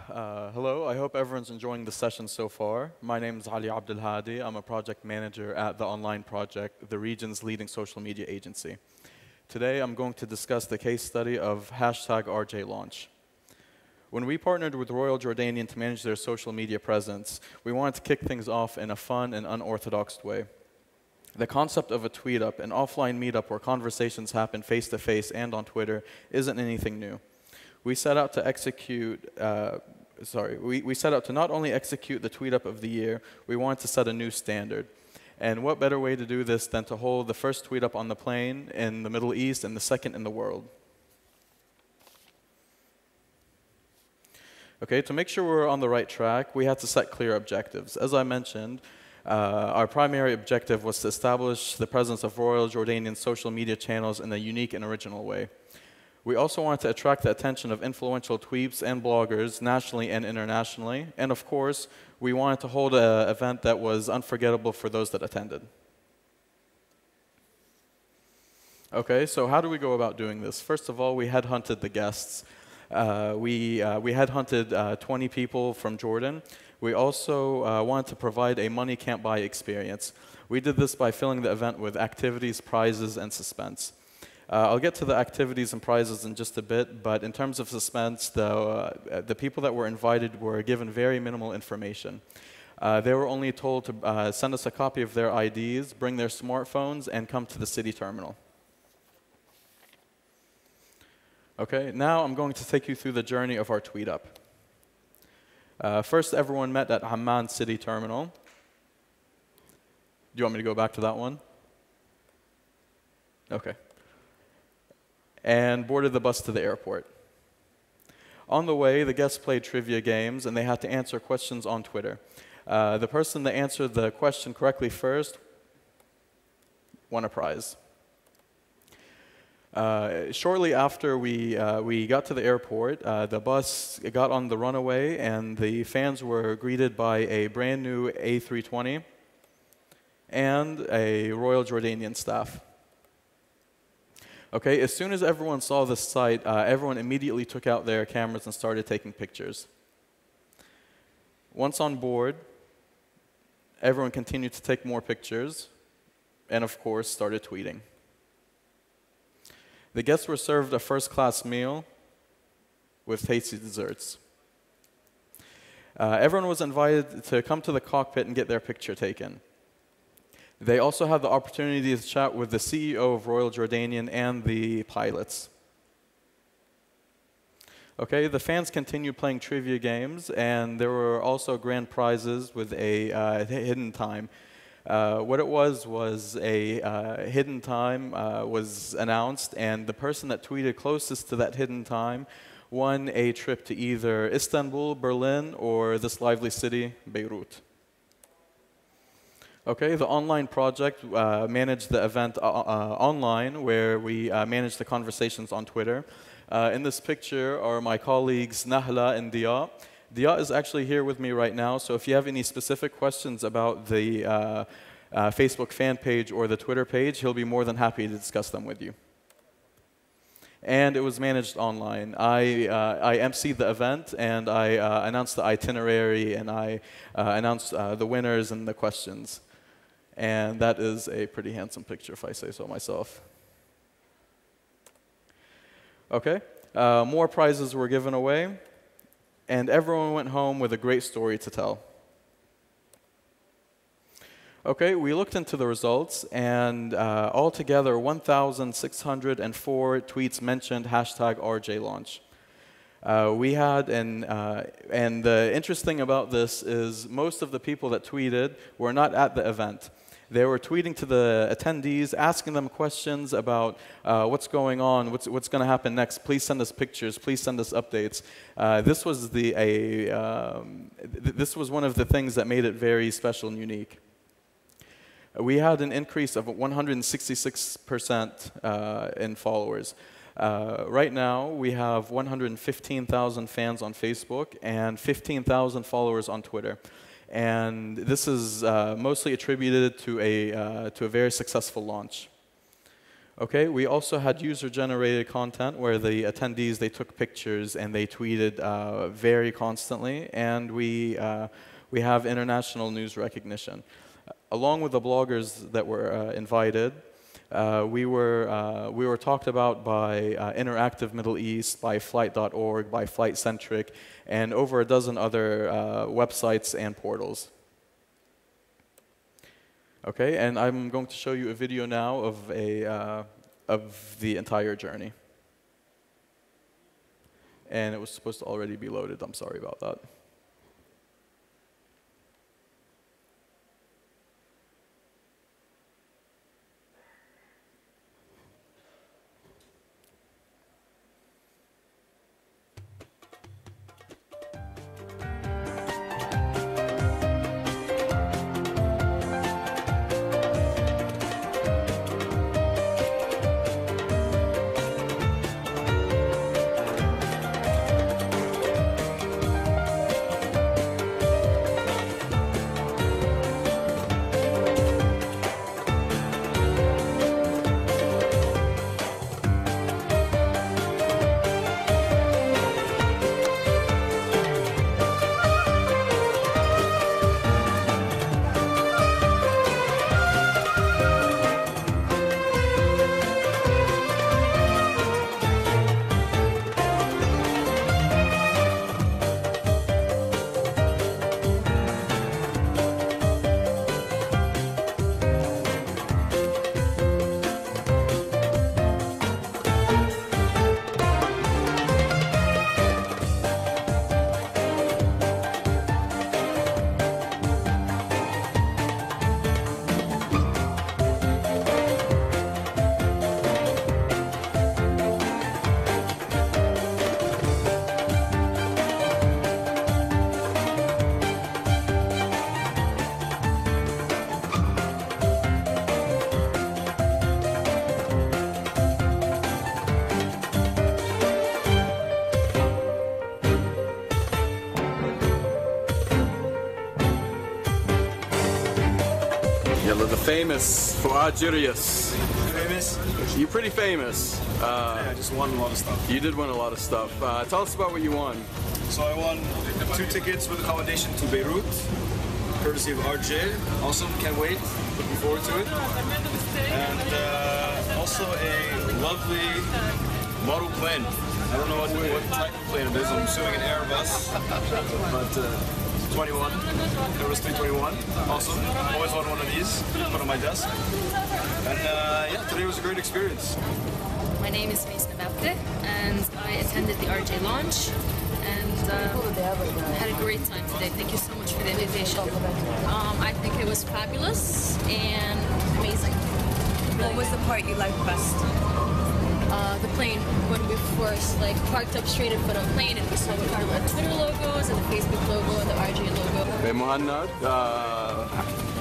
Hello, I hope everyone's enjoying the session so far. My name is AbdelHadi. I'm a project manager at the online project, the region's leading social media agency. Today, I'm going to discuss the case study of #RJLaunch. When we partnered with Royal Jordanian to manage their social media presence, we wanted to kick things off in a fun and unorthodox way. The concept of a tweet up, an offline meetup where conversations happen face-to-face and on Twitter, isn't anything new. We set out to we set out to not only execute the tweet up of the year, we wanted to set a new standard. And what better way to do this than to hold the first tweet up on the plane in the Middle East and the second in the world? Okay, to make sure we're on the right track, we had to set clear objectives. As I mentioned, our primary objective was to establish the presence of Royal Jordanian social media channels in a unique and original way. We also wanted to attract the attention of influential tweets and bloggers nationally and internationally. And of course, we wanted to hold an event that was unforgettable for those that attended. Okay, so how do we go about doing this? First of all, we headhunted the guests. We headhunted 20 people from Jordan. We also wanted to provide a money can't buy experience. We did this by filling the event with activities, prizes, and suspense. I'll get to the activities and prizes in just a bit, but in terms of suspense, the people that were invited were given very minimal information. They were only told to send us a copy of their IDs, bring their smartphones, and come to the city terminal. Okay, now I'm going to take you through the journey of our tweet up. First, everyone met at Amman City Terminal. Do you want me to go back to that one? Okay. And boarded the bus to the airport. On the way, the guests played trivia games, and they had to answer questions on Twitter. The person that answered the question correctly first won a prize. Shortly after we got to the airport, the bus got on the runway, and the fans were greeted by a brand new A320 and a Royal Jordanian staff. Okay, as soon as everyone saw this sight, everyone immediately took out their cameras and started taking pictures. Once on board, everyone continued to take more pictures and, of course, started tweeting. The guests were served a first-class meal with tasty desserts. Everyone was invited to come to the cockpit and get their picture taken. They also had the opportunity to chat with the CEO of Royal Jordanian and the pilots. Okay, the fans continued playing trivia games, and there were also grand prizes with a hidden time. What it was a hidden time was announced, and the person that tweeted closest to that hidden time won a trip to either Istanbul, Berlin, or this lively city, Beirut. Okay, the online project managed the event online, where we managed the conversations on Twitter. In this picture are my colleagues Nahla and Dia. Dia is actually here with me right now, so if you have any specific questions about the Facebook fan page or the Twitter page, he'll be more than happy to discuss them with you. And it was managed online. I emceed the event, and I announced the itinerary, and I announced the winners and the questions. And that is a pretty handsome picture, if I say so myself. Okay, more prizes were given away, and everyone went home with a great story to tell. Okay, we looked into the results, and altogether 1,604 tweets mentioned #RJLaunch. We had, and the interesting about this is most of the people that tweeted were not at the event. They were tweeting to the attendees, asking them questions about what's going on, what's going to happen next. Please send us pictures. Please send us updates. This was one of the things that made it very special and unique. We had an increase of 166% in followers. Right now, we have 115,000 fans on Facebook and 15,000 followers on Twitter. And this is mostly attributed to a very successful launch. Okay, we also had user-generated content where the attendees, they took pictures and they tweeted very constantly, and we have international news recognition. Along with the bloggers that were invited, we were talked about by Interactive Middle East, by Flight.org, by FlightCentric, and over a dozen other websites and portals. Okay, and I'm going to show you a video now of the entire journey. And it was supposed to already be loaded. I'm sorry about that. Yalla, the famous Fuad Jirius. Famous? You're pretty famous. Yeah, I just won a lot of stuff. You did win a lot of stuff. Tell us about what you won. So I won 2 tickets with accommodation to Beirut, courtesy of RJ. Awesome, can't wait. Looking forward to it. And also a lovely model plane. I don't know what type of plane it is. I'm assuming an Airbus, but 21, Airbus 321. Awesome. Always wanted one of these. Put on my desk. And yeah, today was a great experience. My name is Mason Abdelhadi, and I attended the RJ launch and had a great time today. Thank you so much for the invitation. I think it was fabulous and amazing. What was the part you liked best? The plane, when we first parked up straight in front of the plane and we saw the Twitter logos and the Facebook logo and the RJ logo. Hey, Muhannad,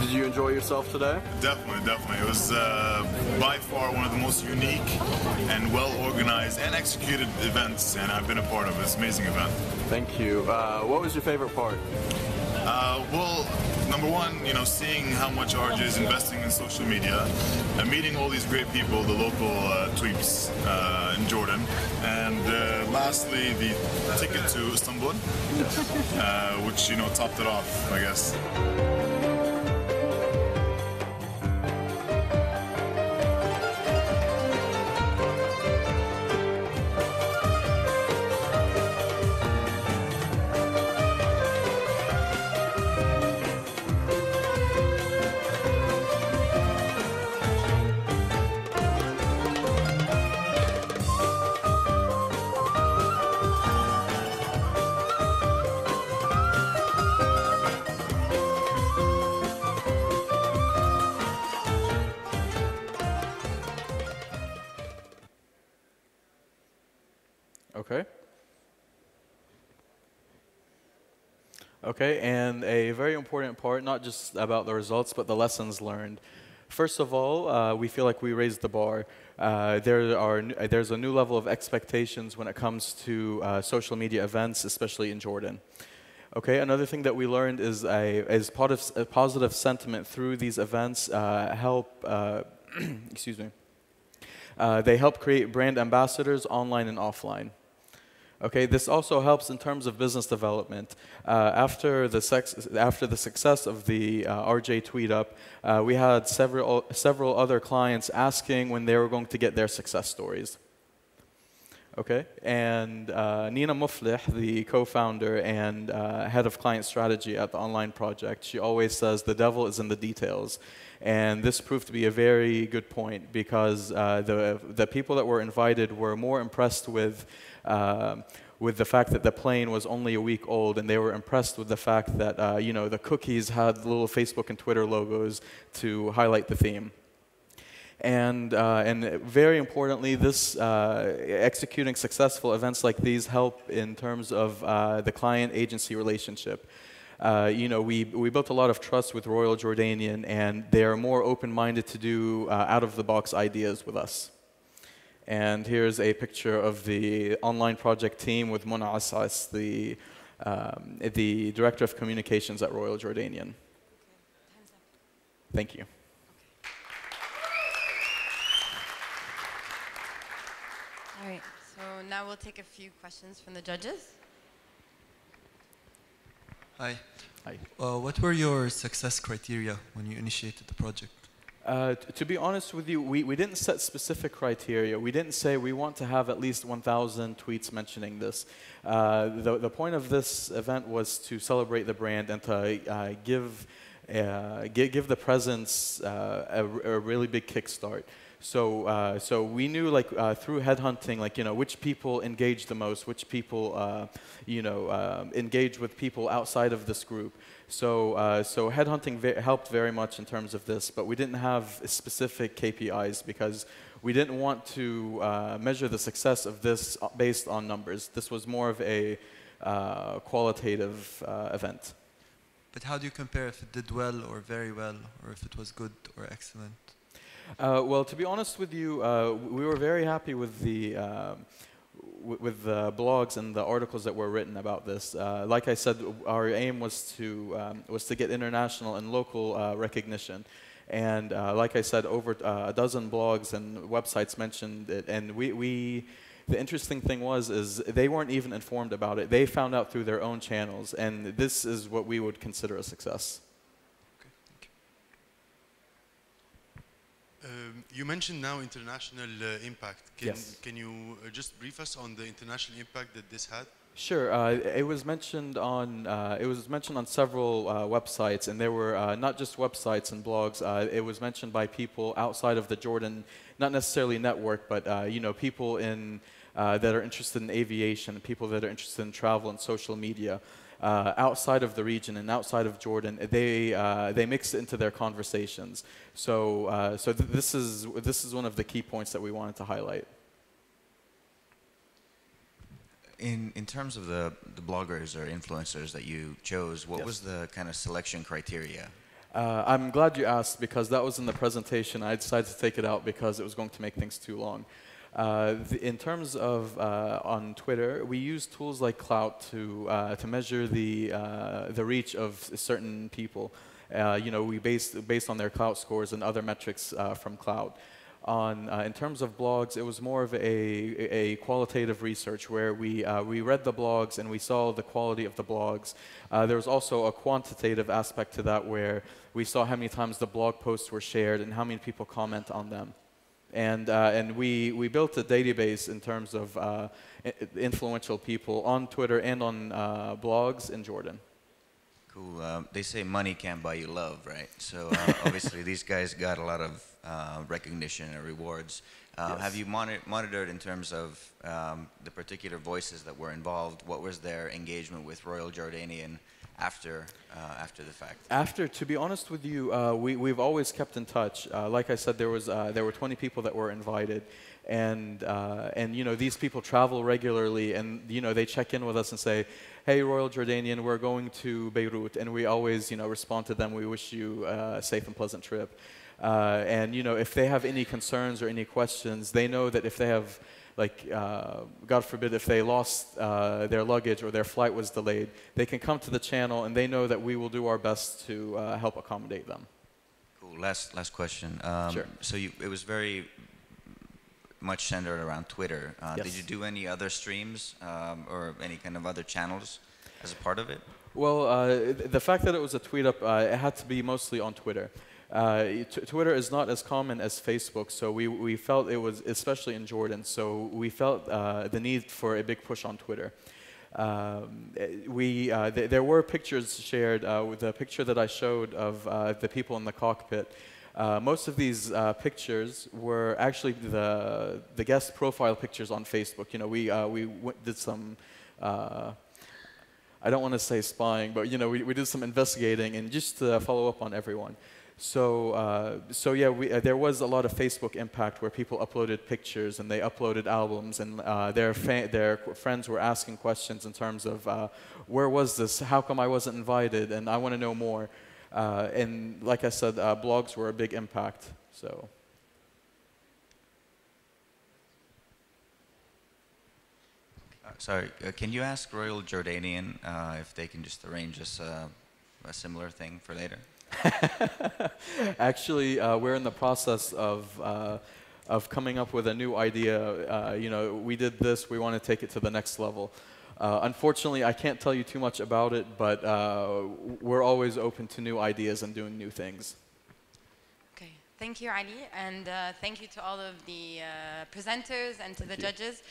did you enjoy yourself today? Definitely, definitely. It was by far one of the most unique and well-organized and executed events, and I've been a part of it. It's an amazing event. Thank you. What was your favorite part? Well, number one, seeing how much RJ is investing in social media and meeting all these great people, the local tweeps in Jordan. And lastly, the ticket to Istanbul, which, topped it off, I guess. Okay. Okay, and a very important part, not just about the results, but the lessons learned. First of all, we feel like we raised the bar. There's a new level of expectations when it comes to social media events, especially in Jordan. Okay, another thing that we learned is a positive sentiment through these events excuse me, They help create brand ambassadors online and offline. Okay, this also helps in terms of business development. After the success of the RJ tweet up, we had several other clients asking when they were going to get their success stories. Okay, and Nina Muflih, the co-founder and head of client strategy at the online project, she always says the devil is in the details. And this proved to be a very good point because the people that were invited were more impressed with the fact that the plane was only a week old, and they were impressed with the fact that you know, the cookies had little Facebook and Twitter logos to highlight the theme. And very importantly, this executing successful events like these help in terms of the client-agency relationship. You know, we built a lot of trust with Royal Jordanian, and they are more open-minded to do out-of-the-box ideas with us. And here's a picture of the online project team with Mona Asas, the Director of Communications at Royal Jordanian. Thank you. All right, so now we'll take a few questions from the judges. Hi. Hi. What were your success criteria when you initiated the project? To be honest with you, we didn't set specific criteria. We didn't say we want to have at least 1,000 tweets mentioning this. The point of this event was to celebrate the brand and to give the presence a really big kickstart. So we knew, like, through headhunting, like, you know, which people engage the most, which people you know, engage with people outside of this group. So headhunting helped very much in terms of this, but we didn't have specific KPIs because we didn't want to measure the success of this based on numbers. This was more of a qualitative event. But how do you compare if it did well or very well, or if it was good or excellent? Well, to be honest with you, we were very happy with the blogs and the articles that were written about this. Like I said, our aim was to get international and local recognition. And like I said, over a dozen blogs and websites mentioned it. And the interesting thing is they weren't even informed about it. They found out through their own channels. And this is what we would consider a success. You mentioned now international impact. Can you just brief us on the international impact that this had? Sure. It was mentioned on several websites, and there were not just websites and blogs. It was mentioned by people outside of the Jordan, not necessarily network, but you know, people in that are interested in aviation, people that are interested in travel and social media. Outside of the region and outside of Jordan, they mix it into their conversations. So this is one of the key points that we wanted to highlight. In terms of the bloggers or influencers that you chose, what was the kind of selection criteria? I'm glad you asked because that was in the presentation. I decided to take it out because it was going to make things too long. In terms of on Twitter, we use tools like Clout to measure the reach of certain people. You know, we based on their Clout scores and other metrics from Clout. In terms of blogs, it was more of a qualitative research where we read the blogs and we saw the quality of the blogs. There was also a quantitative aspect to that where we saw how many times the blog posts were shared and how many people comment on them. And we built a database in terms of influential people on Twitter and on blogs in Jordan. Cool. They say money can't buy you love, right? So obviously these guys got a lot of recognition and rewards. Yes. Have you monitored in terms of the particular voices that were involved? What was their engagement with Royal Jordanian after the fact? To be honest with you, we've always kept in touch. Like I said, there were 20 people that were invited, and you know, these people travel regularly, and you know, they check in with us and say, "Hey, Royal Jordanian, we're going to Beirut," and we always, you know, respond to them. We wish you a safe and pleasant trip. And you know, if they have any concerns or any questions, they know that if they have, like, God forbid, if they lost their luggage or their flight was delayed, they can come to the channel and they know that we will do our best to help accommodate them. Cool. Last question. Sure. So it was very much centered around Twitter. Yes. Did you do any other streams or any kind of other channels as a part of it? Well, the fact that it was a tweet up, it had to be mostly on Twitter. Twitter is not as common as Facebook, so we felt it was, especially in Jordan, so we felt the need for a big push on Twitter. There were pictures shared, with the picture that I showed of the people in the cockpit. Most of these pictures were actually the guest profile pictures on Facebook. You know, we did some, I don't want to say spying, but you know, we did some investigating and just to follow up on everyone. So, yeah, there was a lot of Facebook impact where people uploaded pictures and they uploaded albums, and their friends were asking questions in terms of where was this? How come I wasn't invited? And I want to know more. And like I said, blogs were a big impact. So. Sorry, can you ask Royal Jordanian if they can just arrange us a similar thing for later? Actually, we're in the process of coming up with a new idea. You know, we did this, we want to take it to the next level. Unfortunately, I can't tell you too much about it, but we're always open to new ideas and doing new things. Okay, thank you, Ali, and thank you to all of the presenters and to the judges.